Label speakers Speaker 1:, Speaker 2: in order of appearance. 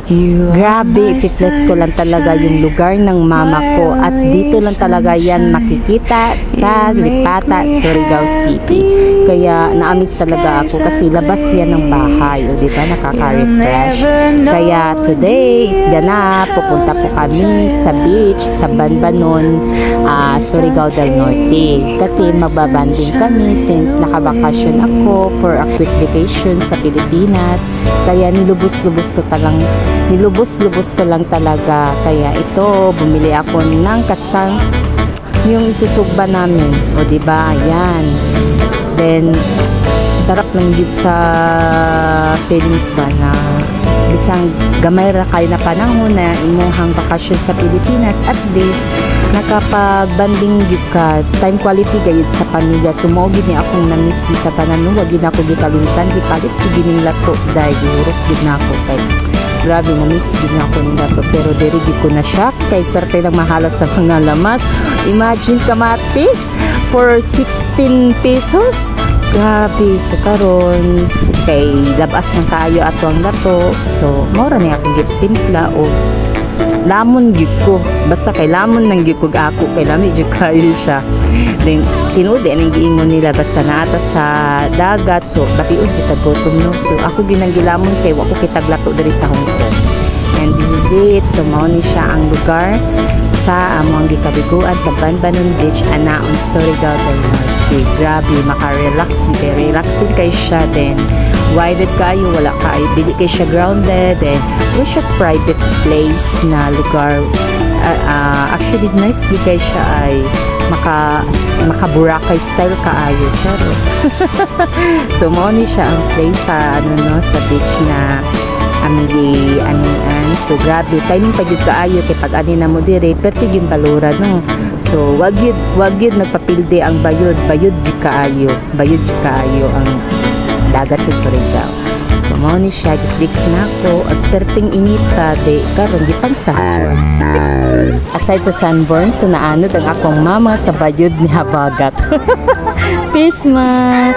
Speaker 1: Grabe, i-flex ko lang talaga yung lugar ng mama ko at dito lang talaga yan makikita sa Lipata, Surigao City. Kaya na-amiss talaga ako kasi labas yan ng bahay, o diba, nakaka-refresh. Kaya today is ganap, pupunta po kami sa beach, sa Banbanon, Surigao del Norte. Kasi magbabanding kami since nakabakasyon ako for a quick vacation sa Pilipinas. Kaya nilubos-lubos ko lang talaga. Kaya ito, bumili ako ng kasang yung isusugba namin, o diba, ayan. Then sarap lang dito sa feelings ba na bisang gamay ra kayo na panahon na imuhang bakasyon sa Pilipinas, at least nakapag-banding gid ka, time quality gayud sa pamilya. Sumogid ni akong na-miss sa tanan, wag gid ako gikalimtan, gipalit ko gining lato dahil urok gid na ako kay grabe, na-miss gid na ako ng lato, pero diri gid ko na shock kay perte lang mahalas sa mga lamas. Imagine kamatis for 16 pesos. Grabe, so karon kay labas ng kaayo ato ang lato, so mura ni akong gitimpla o lamon gyud ko, basta kay lamon nang gyud ko ako, kay lami gyud kayo siya. Then tinuod ang giingon nila basta naata sa dagat, so batiud gyud ta gutom, no. So ako ginanggilamon kay wa ko kitag lato diri sa Hong Kong. And this is it. So mao ni siya ang lugar sa among gikabiguan sa Banbanon Beach, anaon Surigao del Norte. Grabe, maka-relax, relaxing kay siya. Then wide kayo, wala kayo, dili kay siya grounded. Then wala siya private place na lugar. Actually nice di kay siya ay maka-Boracay style kaayo, charo. So mao ni siya ang place sa sa beach na amili so grabe, timing pag yun kaayo kay pag ani na mo dire perti yung balura, no. So wag yun nagpapilde ang bayod yun kaayo ang dagat sa Surigao. So mao ni siya, giflix na ako at perting inita de karon di pang sahon. Aside sa sunburn, so naanod ang akong mama sa bayod ni Habagat. Peace, ma.